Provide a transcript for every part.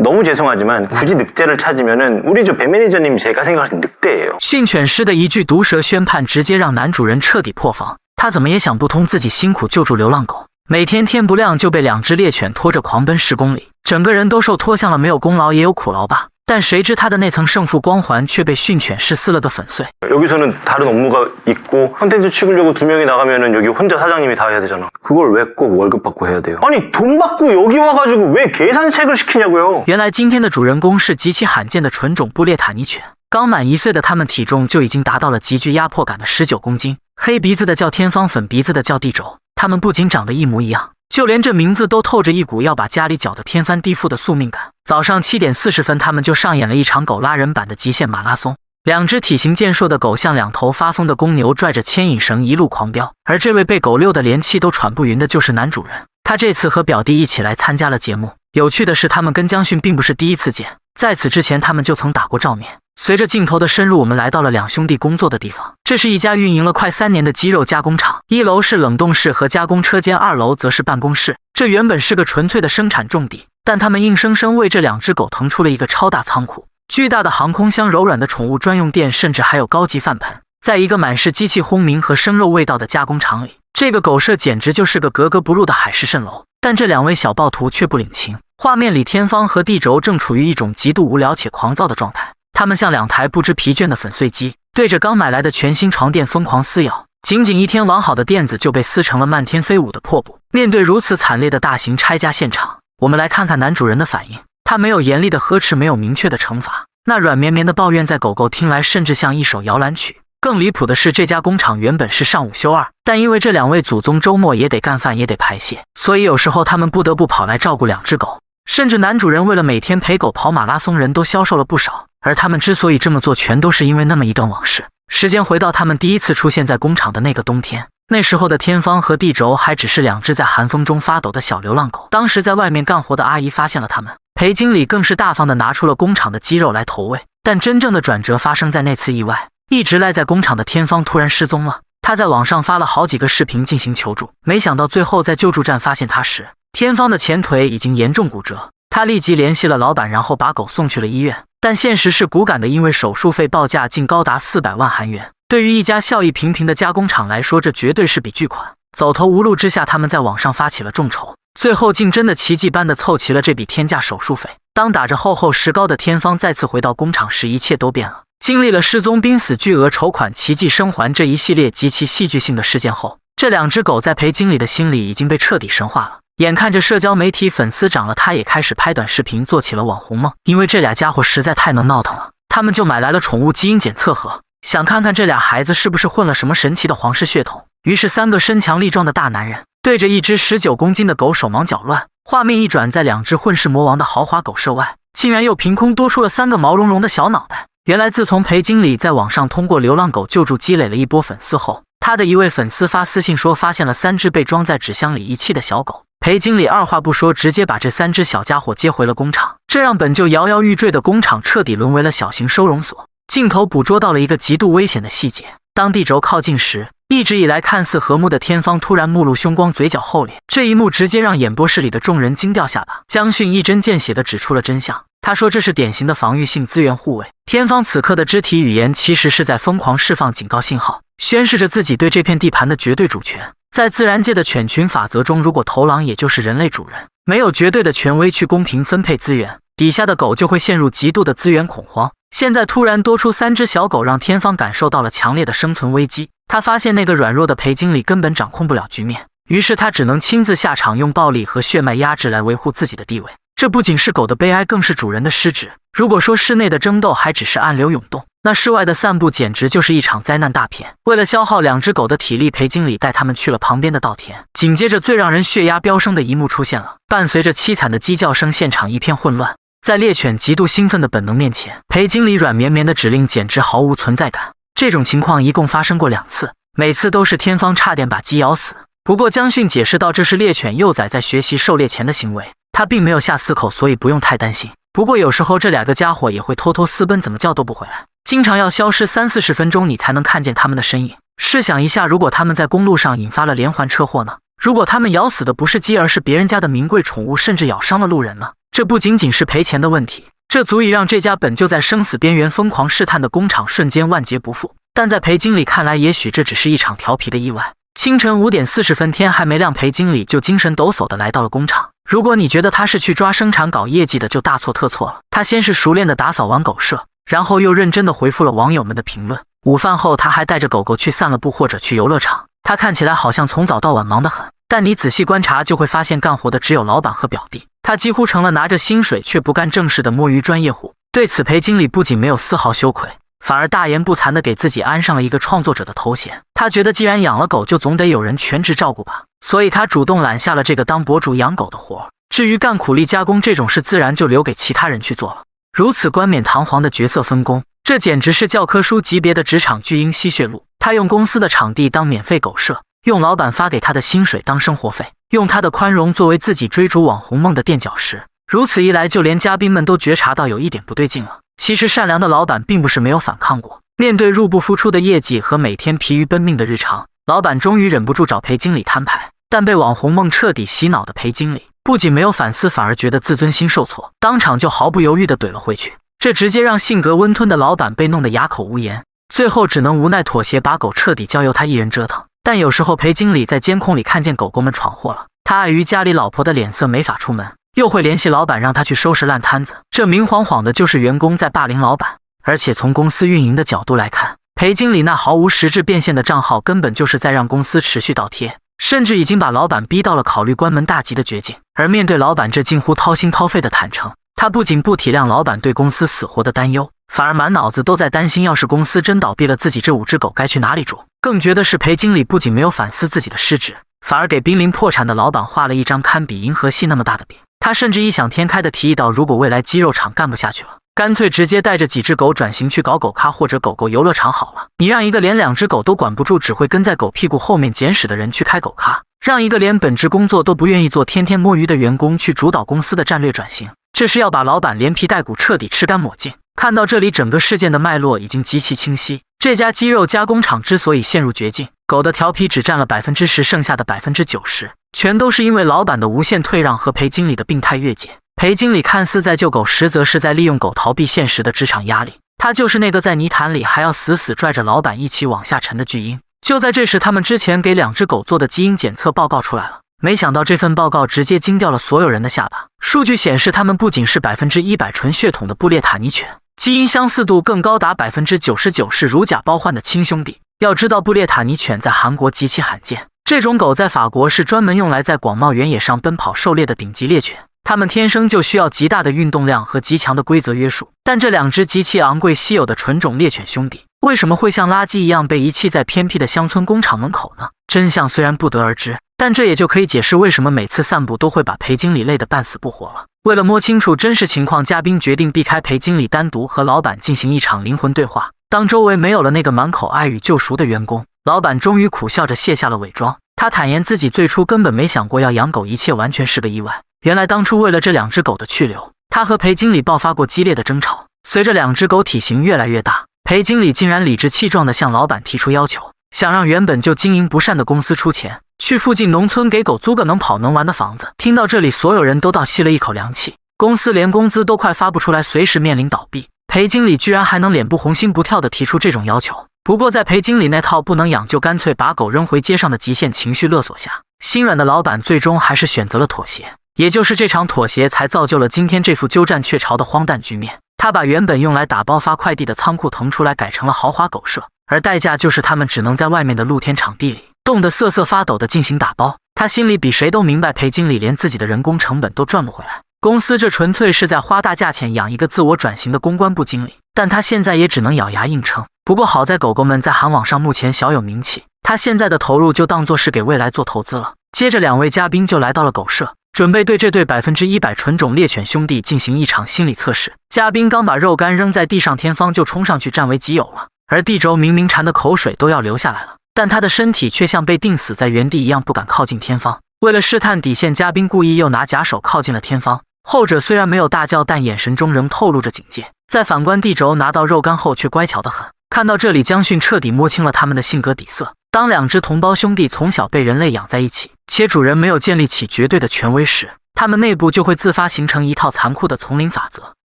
너무 죄송하지만 굳이 늑대를 찾으면은 우리 배 매니저님 제가 생각하는 늑대예요.训犬师的一句毒舌宣判直接让男主人彻底破防，他怎么也想不通自己辛苦救助流浪狗，每天天不亮就被2只猎犬拖着狂奔10公里，整个人都受拖向了没有功劳也有苦劳吧。但谁知他的那层胜负光环却被训犬师撕了个粉碎。 여기서는 다른 업무가 있고 컨텐츠 찍으려고 2명이 나가면은 여기 혼자 사장님이 다 해야 되잖아. 그걸 왜 꼭 월급 받고 해야 돼요? 아니 돈 받고 여기 와가지고 왜 계산책을 시키냐고요? 原来今天的主人公是极其罕見的纯种布列塔尼犬，刚满1岁的它们体重就已经達到了極具壓迫感的19公斤，黑鼻子的叫天方，粉鼻子的叫地軸，它們不僅長得一模一樣，就連這名字都透着一股要把家裡攪得天翻地覆的宿命感。早上7點40分，他們就上演了一場狗拉人版的極限馬拉松。2隻體型健碩的狗像2頭發瘋的公牛拽着牽引繩一路狂飆，而這位被狗遛得連氣都喘不勻的就是男主人。他這次和表弟一起來參加了節目。有趣的是，他們跟江訓並不是第一次見，在此之前他們就曾打過照面。隨着鏡頭的深入，我們來到了2兄弟工作的地方。這是一家運營了快3年的雞肉加工廠，1樓是冷凍室和加工車間，2樓則是辦公室。這原本是個純粹的生產重地，但他們硬生生為這2隻狗騰出了一個超大倉庫。巨大的航空箱、柔軟的寵物專用店，甚至還有高級飯盆。在一個滿是機器轟鳴和生肉味道的加工廠裡，這個狗舍簡直就是個格格不入的海市蜃樓。但這2位小暴徒卻不領情。畫面裡，天方和地軸正處於一種極度無聊且狂躁的狀態，他們像2台不知疲倦的粉碎機，對着剛買來的全新床墊瘋狂撕咬。僅僅一天完好的墊子就被撕成了漫天飛舞的破布。面對如此慘烈的大型拆家現場，我們來看看男主人的反應。他沒有嚴厲的呵斥，沒有明確的懲罰，那軟綿綿的抱怨在狗狗聽來甚至像一首搖籃曲。更離譜的是，這家工廠原本是上午休2，但因為這2位祖宗週末也得幹飯也得排泄，所以有時候他們不得不跑來照顧2隻狗。甚至男主人為了每天陪狗跑馬拉松，人都消瘦了不少。而他們之所以這麼做，全都是因為那麼一段往事。時間回到他們第一次出現在工廠的那個冬天，那時候的天方和地軸還只是2隻在寒風中發抖的小流浪狗。當時在外面幹活的阿姨發現了他們，裴經理更是大方地拿出了工廠的雞肉來投餵。但真正的轉折發生在那次意外，一直賴在工廠的天方突然失蹤了。他在網上發了好幾個視頻進行求助，沒想到最後在救助站發現他時，天方的前腿已經嚴重骨折。他立即聯繫了老闆，然後把狗送去了醫院。但現實是骨感的，因為手術費報價竟高達400萬韓元。對於一家效益平平的加工廠來說，這絕對是筆巨款。走投無路之下，他們在網上發起了眾籌，最後竟真的奇蹟般的湊齊了這筆天價手術費。當打着厚厚石膏的天方再次回到工廠時，一切都變了。經歷了失蹤、瀕死、巨額籌款、奇蹟生還這一系列極其戲劇性的事件後，這2隻狗在裴經理的心裡已經被徹底神化了。眼看着社交媒體粉絲漲了，他也開始拍短視頻，做起了網紅夢。因為這倆家伙實在太能鬧騰了，他們就買來了寵物基因檢測盒，想看看這倆孩子是不是混了什麼神奇的皇室血統。於是3個身強力壯的大男人對着一隻19公斤的狗手忙腳亂。畫面一轉，在2隻混世魔王的豪華狗舍外，竟然又憑空多出了3個毛茸茸的小腦袋。原來自從裴經理在網上通過流浪狗救助積累了一波粉絲後，他的一位粉絲發私信說發現了3隻被裝在紙箱裡遺棄的小狗。裴經理二話不說，直接把這3隻小家伙接回了工廠，這讓本就搖搖欲墜的工廠徹底淪為了小型收容所。鏡頭捕捉到了一個極度危險的細節，當地軸靠近時，一直以來看似和睦的天方突然目露凶光，嘴角厚臉，這一幕直接讓演播室裡的眾人驚掉下巴。江訓一針見血地指出了真相，他說這是典型的防禦性資源護衛。天方此刻的肢體語言其實是在瘋狂釋放警告信號，宣示着自己對這片地盤的絕對主權。在自然界的犬群法則中，如果頭狼也就是人類主人，沒有絕對的權威去公平分配資源，底下的狗就會陷入極度的資源恐慌。現在突然多出3隻小狗，讓天方感受到了強烈的生存危機。他發現那個軟弱的裴經理根本掌控不了局面，於是他只能親自下場，用暴力和血脈壓制來維護自己的地位。這不僅是狗的悲哀，更是主人的失職。如果說室內的爭鬥還只是暗流湧動，那室外的散步簡直就是一場災難大片。為了消耗2隻狗的體力，裴經理帶他們去了旁邊的稻田。緊接着最讓人血壓飆升的一幕出現了，伴隨着淒慘的雞叫聲，現場一片混亂。在獵犬極度興奮的本能面前，裴經理軟綿綿的指令簡直毫無存在感。這種情況一共發生過2次，每次都是天方差點把雞咬死。不過江訓解釋到，這是獵犬幼崽在學習狩獵前的行為，他並沒有下死口，所以不用太擔心。不過有時候這2個家伙也會偷偷私奔，怎麼叫都不回來，經常要消失30-40分鐘，你才能看見他們的身影。試想一下，如果他們在公路上引發了連環車禍呢？如果他們咬死的不是雞，而是別人家的名貴寵物，甚至咬傷了路人呢？這不僅僅是賠錢的問題，這足以讓這家本就在生死邊緣瘋狂試探的工廠瞬間萬劫不復。但在裴經理看來，也許這只是一場調皮的意外。清晨5點40分，天還沒亮，裴經理就精神抖擻地來到了工厂。如果你覺得他是去抓生產搞業績的，就大錯特錯了。他先是熟練地打掃完狗舍，然後又認真地回復了網友們的評論。午飯後，他還帶着狗狗去散了步或者去遊樂場。他看起來好像從早到晚忙得很，但你仔細觀察就會發現，幹活的只有老板和表弟。他幾乎成了拿着薪水卻不幹正事的摸魚專業戶。對此，裴經理不僅沒有絲毫羞愧，反而大言不慚地給自己安上了一個創作者的頭銜。他覺得既然養了狗，就總得有人全職照顧吧，所以他主動攬下了這個當博主養狗的活。至於幹苦力加工這種事，自然就留給其他人去做了。如此冠冕堂皇的角色分工，這簡直是教科書級別的職場巨嬰吸血路。他用公司的場地當免費狗舍，用老板發給他的薪水當生活費，用他的寬容作為自己追逐網紅夢的墊腳石。如此一來，就連嘉賓們都覺察到有一點不對勁了。其實善良的老板并不是沒有反抗過，面對入不敷出的業績和每天疲於奔命的日常，老板終於忍不住找裴經理攤牌。但被網紅夢徹底洗腦的裴經理不僅没有反思，反而覺得自尊心受挫，當場就毫不猶豫地懟了回去。這直接讓性格溫吞的老板被弄得啞口無言，最後只能無奈妥協，把狗徹底交由他一人折騰。但有時候裴經理在監控裡看見狗狗們闖禍了，他礙於家裡老婆的臉色沒法出門，又會聯繫老板讓他去收拾爛攤子，這明晃晃的就是員工在霸凌老板。而且從公司運營的角度來看，裴經理那毫無實質變現的賬號根本就是在讓公司持續倒貼，甚至已經把老板逼到了考慮關門大吉的絕境。而面對老板這近乎掏心掏肺的坦誠，他不僅不體諒老板對公司死活的擔憂，反而滿腦子都在擔心，要是公司真倒閉了，自己這5隻狗該去哪裡住。更絕的是，裴經理不僅沒有反思自己的失職，反而給瀕臨破產的老板畫了一張堪比銀河系那麼大的餅。他甚至異想天開地提議到，如果未來雞肉廠幹不下去了，乾脆直接帶着幾隻狗轉型去搞狗咖或者狗狗遊樂場好了。你讓一個連2隻狗都管不住，只會跟在狗屁股後面捡屎的人去開狗咖，讓一個連本職工作都不願意做，天天摸魚的員工去主導公司的戰略轉型，這是要把老板連皮帶骨徹底吃乾抹淨。看到這裡，整個事件的脈絡已經極其清晰。這家雞肉加工廠之所以陷入絕境，狗的調皮只佔了10%，剩下的90%全都是因為老板的無限退讓和裴經理的病態越界。裴經理看似在救狗，實則是在利用狗逃避現實的職場壓力。他就是那個在泥潭裡還要死死拽着老板一起往下沉的巨嬰。就在這時，他們之前給2隻狗做的基因檢測報告出來了。沒想到這份報告直接驚掉了所有人的下巴。數據顯示，他們不僅是100%純血統的布列塔尼犬，基因相似度更高達99%，是如假包換的親兄弟。要知道，布列塔尼犬在韓國極其罕見，這種狗在法國是專門用來在廣袤原野上奔跑狩獵的頂級獵犬。它們天生就需要極大的運動量和極強的規則約束。但這2隻極其昂貴稀有的純種獵犬兄弟，為什麼會像垃圾一樣被遺棄在偏僻的鄉村工廠門口呢？真相雖然不得而知，但這也就可以解釋為什麼每次散步都會把裴經理累得半死不活了。為了摸清楚真實情況，嘉賓決定避開裴經理，單獨和老板進行一場靈魂對話。當周圍沒有了那個滿口愛與救贖的員工，老板終於苦笑着卸下了偽裝。他坦言自己最初根本沒想過要養狗，一切完全是個意外。原來當初為了這2隻狗的去留，他和裴經理爆發過激烈的爭吵。隨着2隻狗體型越來越大，裴經理竟然理直氣壯地向老板提出要求，想讓原本就經營不善的公司出錢，去附近農村給狗租個能跑能玩的房子。聽到這裡，所有人都倒吸了一口涼氣。公司連工資都快發不出來，隨時面臨倒閉，裴經理居然還能臉不紅心不跳地提出這種要求。不過在裴經理那套不能養就乾脆把狗扔回街上的極限情緒勒索下，心軟的老板最終還是選擇了妥協。也就是這場妥協，才造就了今天這副鳩佔鵲巢的荒誕局面。他把原本用來打包發快遞的倉庫騰出來，改成了豪華狗舍，而代價就是他們只能在外面的露天場地裡凍得瑟瑟發抖地進行打包。他心裡比誰都明白，裴經理連自己的人工成本都賺不回來，公司這純粹是在花大價錢養一個自我轉型的公關部經理。但他現在也只能咬牙硬撐。不過好在狗狗們在韓網上目前小有名氣，他現在的投入就當作是給未來做投資了。接着2位嘉賓就來到了狗舍，準備對這對100%純種獵犬兄弟進行一場心理測試。嘉賓剛把肉乾扔在地上，天方就衝上去占為己有了，而地軸明明饞得口水都要流下來了，但他的身體卻像被釘死在原地一樣，不敢靠近天方。為了試探底線，嘉賓故意又拿假手靠近了天方，後者雖然沒有大叫，但眼神中仍透露着警戒。在反觀地軸拿到肉乾後卻乖巧得很。看到這裡，江迅徹底摸清了他們的性格底色。當2隻同胞兄弟從小被人類養在一起，且主人沒有建立起絕對的權威時，他們內部就會自發形成一套殘酷的叢林法則。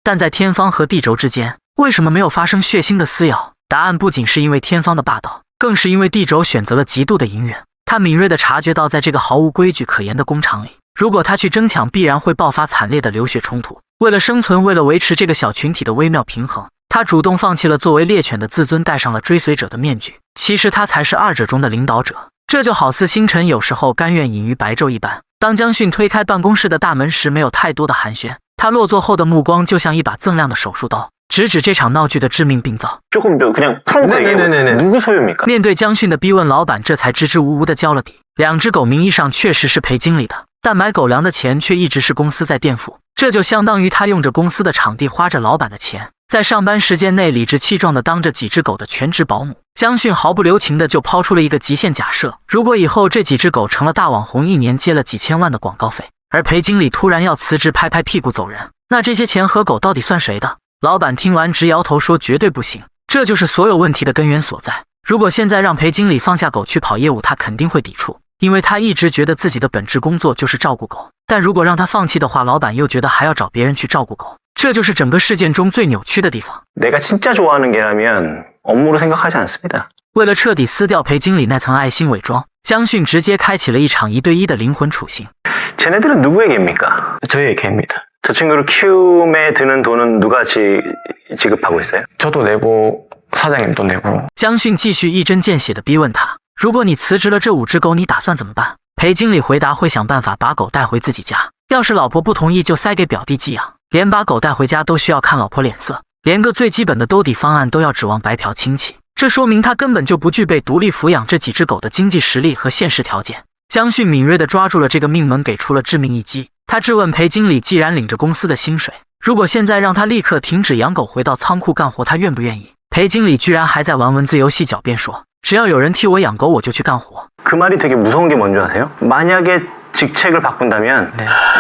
但在天方和地軸之間，為什麼沒有發生血腥的撕咬？答案不僅是因為天方的霸道，更是因為地軸選擇了極度的隱忍。他敏銳地察覺到，在這個毫無規矩可言的工廠裡，如果他去爭搶，必然會爆發慘烈的流血衝突。為了生存，為了維持這個小群體的微妙平衡，他主動放棄了作為獵犬的自尊，戴上了追隨者的面具。其實他才是二者中的領導者。這就好似星辰有時候甘願隱於白晝一般。當江迅推開辦公室的大門時，沒有太多的寒暄，他落座後的目光就像一把锃亮的手術刀，直指這場鬧劇的致命病灶。面对江迅的逼問，老板這才支支吾吾地交了底。2只狗名義上確實是裴經理的，但買狗糧的錢卻一直是公司在墊付，這就相當於他用着公司的場地，花着老板的錢，在上班時間內理直氣壯地當着幾只狗的全職保姆。江迅毫不留情地就拋出了一個極限假設：如果以後這幾只狗成了大網紅，一年接了幾千萬的廣告費，而裴經理突然要辭職，拍拍屁股走人，那這些錢和狗到底算誰的？老板聽完直搖頭說絕對不行，這就是所有問題的根源所在。如果現在讓裴經理放下狗去跑業務，他肯定會抵觸，因為他一直覺得自己的本職工作就是照顧狗。但如果讓他放棄的話，老板又覺得還要找別人去照顧狗，這就是整個事件中最扭曲的地方。내가 진짜 좋아하는 개라면 업무로 생각하지 않습니다. 為了徹底撕掉裴經理那層愛心偽裝，江迅直接開啟了一場1對1的靈魂處刑。 쟤네들은 누구의 개입니까? 저희의 개입니다. 저 친구를 키움에 드는 돈은 누가 지급하고 있어요? 저도 내고 사장님도 내고. 江迅繼續一針見血地逼問他：如果你辭職了這5只狗，你打算怎麼辦？裴經理回答：會想辦法把狗帶回自己家，要是老婆不同意就塞給表弟寄養，連把狗帶回家都需要看老婆臉色，連個最基本的兜底方案都要指望白嫖親戚，這說明他根本就不具備獨立撫養這幾只狗的經濟實力和現實條件。江迅敏銳地抓住了這個命門，給出了致命一擊。他質問裴經理：既然領着公司的薪水，如果現在讓他立刻停止養狗，回到倉庫幹活，他願不願意？裴經理居然還在玩文字遊戲，狡辯說：只要有人替我養狗，我就去幹活。 그 말이 되게 무서운 게 뭔지 아세요? 만약에 직책을 바꾼다면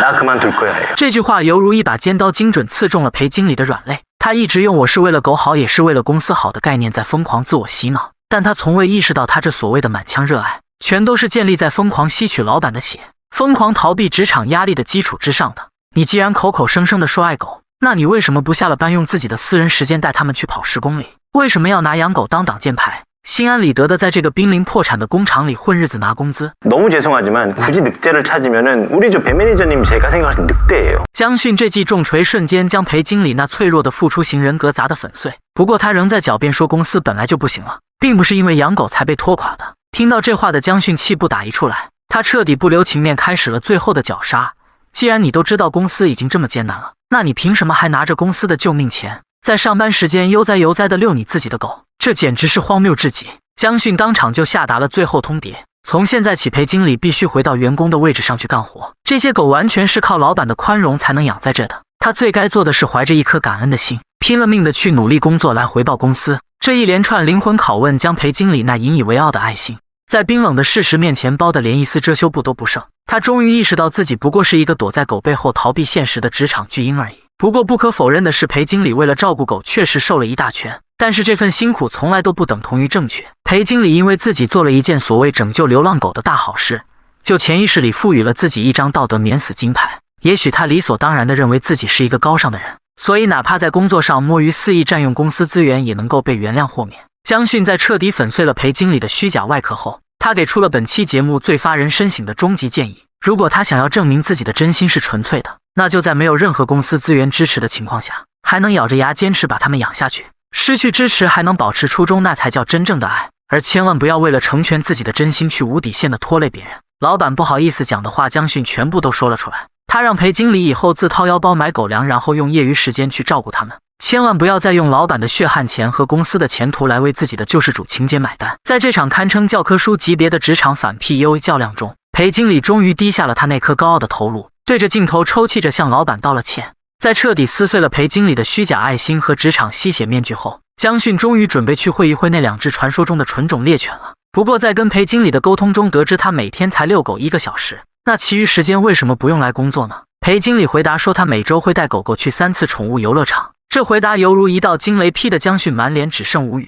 나 그만둘 거야. 這句話猶如一把尖刀，精準刺中了裴經理的軟肋。他一直用我是為了狗好，也是為了公司好的概念在瘋狂自我洗腦，但他從未意識到，他這所謂的滿腔熱愛，全都是建立在瘋狂吸取老板的血、瘋狂逃避職場壓力的基礎之上的。你既然口口聲聲的說愛狗，那你為什麼不下了班用自己的私人時間帶他們去跑10公里？為什麼要拿養狗當擋箭牌？心安理得的在這個瀕臨破產的工廠裡混日子拿工資。 너무 죄송하지만 굳이 늑대를 찾으면은 우리 배 매니저님 제가 생각할 땐 늑대예요. 江迅這記重錘瞬間將裴經理那脆弱的付出型人格砸得粉碎。不過他仍在狡辯說公司本來就不行了，並不是因為養狗才被拖垮的。聽到這話的江迅氣不打一處來，他徹底不留情面，開始了最後的絞殺。既然你都知道公司已經這麼艱難了，那你憑什麼還拿着公司的救命錢，在上班時間悠哉悠哉地遛你自己的狗？這簡直是荒謬至極！江迅當場就下達了最後通牒，從現在起，裴經理必須回到員工的位置上去幹活。這些狗完全是靠老板的寬容才能養在這的，他最該做的是懷着一顆感恩的心，拼了命的去努力工作來回報公司。這一連串靈魂拷問將裴經理那引以為傲的愛心，在冰冷的事實面前包得連一絲遮羞布都不剩。他終於意識到自己不過是一個躲在狗背後逃避現實的職場巨嬰而已。不過不可否認的是，裴經理為了照顧狗確實受了一大拳，但是這份辛苦從來都不等同於正確。裴經理因為自己做了一件所謂拯救流浪狗的大好事，就潛意識裡賦予了自己一張道德免死金牌。也許他理所當然地認為自己是一個高尚的人，所以哪怕在工作上摸魚肆意佔用公司資源，也能夠被原諒豁免。江迅在徹底粉碎了裴經理的虛假外殼後，他給出了本期節目最發人深省的終極建議：如果他想要證明自己的真心是純粹的，那就在沒有任何公司資源支持的情況下，還能咬着牙堅持把他們養下去。失去支持還能保持初衷，那才叫真正的愛。而千萬不要為了成全自己的真心去無底線的拖累別人。老板不好意思講的話，江迅全部都說了出來。他讓裴經理以後自掏腰包買狗糧，然後用業餘時間去照顧他們。千萬不要再用老板的血汗錢和公司的前途來為自己的救世主情節買單。在這場堪稱教科書級別的職場反 PUA 較量中，裴經理終於低下了他那顆高傲的頭顱，對着鏡頭抽泣着向老板道了歉。在徹底撕碎了裴經理的虛假愛心和職場吸血面具後，江迅終於準備去會一會那2隻傳說中的純種獵犬了。不過在跟裴經理的溝通中得知，他每天才遛狗1個小時，那其餘時間為什麼不用來工作呢？裴經理回答說，他每周會帶狗狗去3次寵物遊樂場。這回答猶如一道驚雷劈的江迅滿臉只剩無語。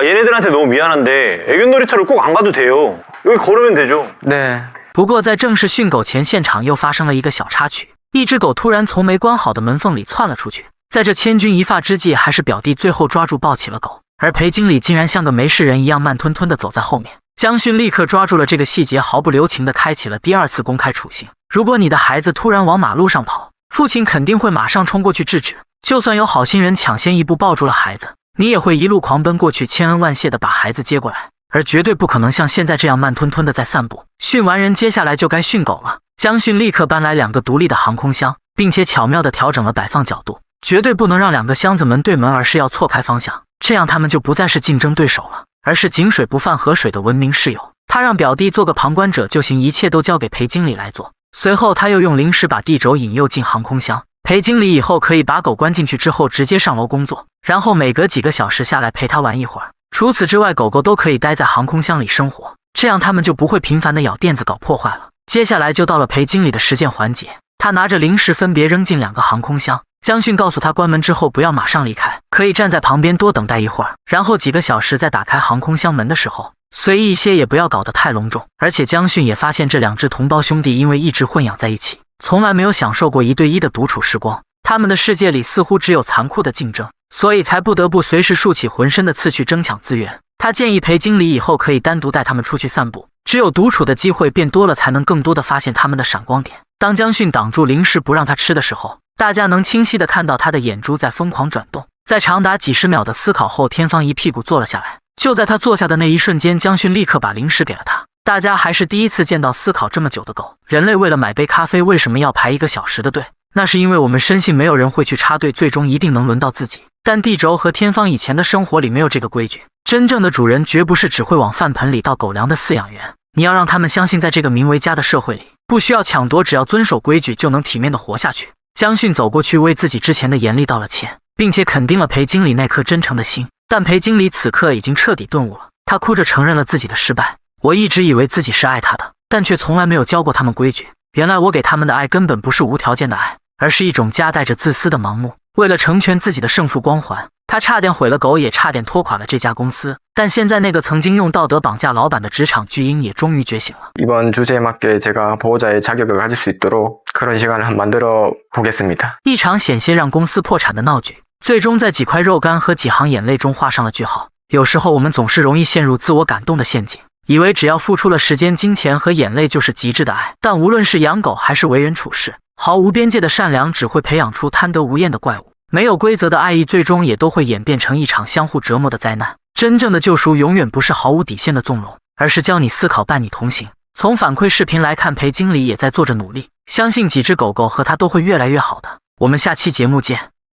얘네들한테 너무 미안한데 애견 놀이터를 꼭 안 가도 돼요. 여기 걸으면 되죠. 네. 不過在正式訓狗前，現場又發生了一個小插曲。一只狗突然從沒關好的門縫裡竄了出去。在這千鈞一髮之際，還是表弟最後抓住抱起了狗，而裴經理竟然像個沒事人一樣慢吞吞地走在後面。江迅立刻抓住了這個細節，毫不留情地開啟了第二次公開處刑。如果你的孩子突然往馬路上跑，父親肯定會馬上衝過去制止，就算有好心人搶先一步抱住了孩子，你也會一路狂奔過去，千恩萬謝地把孩子接過來，而絕對不可能像現在這樣慢吞吞地在散步。訓完人，接下來就該訓狗了。江迅立刻搬來2個獨立的航空箱，並且巧妙地調整了擺放角度，絕對不能讓2個箱子門對門，而是要錯開方向，這樣他們就不再是競爭對手了，而是井水不犯河水的文明室友。他讓表弟做個旁觀者就行，一切都交給裴經理來做。隨後他又用零食把地軸引誘進航空箱，裴經理以後可以把狗關進去之後直接上樓工作，然後每隔幾個小時下來陪他玩一會兒。除此之外，狗狗都可以待在航空箱裡生活，這樣他們就不会頻繁地咬墊子搞破壞了。接下來就到了裴經理的實踐環節，他拿着零食分別扔進2個航空箱。江迅告訴他，關門之後不要馬上離開，可以站在旁邊多等待一會兒，然後幾個小時再打開航空箱門的時候，隨意一些，也不要搞得太隆重。而且江迅也發現這2隻同胞兄弟因為一直混養在一起，從來沒有享受過1對1的獨處時光，他們的世界裡似乎只有殘酷的競爭，所以才不得不隨時豎起渾身的刺去爭搶資源。他建議裴經理以後可以單獨帶他們出去散步，只有獨處的機會变多了，才能更多的發现他們的閃光點。當江迅擋住零食不讓他吃的時候，大家能清晰地看到他的眼珠在瘋狂轉動。在長達幾十秒的思考後，天方一屁股坐了下來。就在他坐下的那一瞬間，江迅立刻把零食給了他。大家還是第一次見到思考這麼久的狗。人類為了買杯咖啡為什麼要排1個小時的隊？那是因為我們深信沒有人會去插隊，最終一定能輪到自己。但地軸和天方以前的生活裡沒有這個規矩，真正的主人絕不是只會往飯盆裡倒狗糧的飼養員。你要讓他們相信，在這個名為家的社會裡，不需要搶奪，只要遵守規矩就能體面的活下去。江迅走過去為自己之前的嚴厲道了歉，並且肯定了裴經理那顆真誠的心。但裴經理此刻已經徹底頓悟了，他哭着承認了自己的失敗。我一直以為自己是愛他的，但卻從來沒有教過他們規矩。原來我給他們的愛根本不是無條件的愛，而是一種夾帶着自私的盲目。為了成全自己的勝負光環，他差點毀了狗，也差點拖垮了這家公司。但現在那個曾經用道德綁架老板的職場巨嬰也終於覺醒了。이번 주제에 맞게 제가 보호자의 자격을 가질 수 있도록 그런 시간을 한번 만들어 보겠습니다. 一場險些讓公司破產的鬧劇，最終在幾塊肉乾和幾行眼淚中畫上了句號。有時候我們總是容易陷入自我感動的陷阱，以為只要付出了時間、金錢和眼淚就是極致的愛。但無論是養狗還是為人處事，毫無邊界的善良只會培養出貪得無厭的怪物。沒有規則的愛意最終也都會演變成一場相互折磨的災難。真正的救贖永遠不是毫無底線的縱容，而是教你思考，伴你同行。從反饋視頻來看，裴經理也在做着努力，相信幾隻狗狗和他都會越來越好的。我們下期節目見。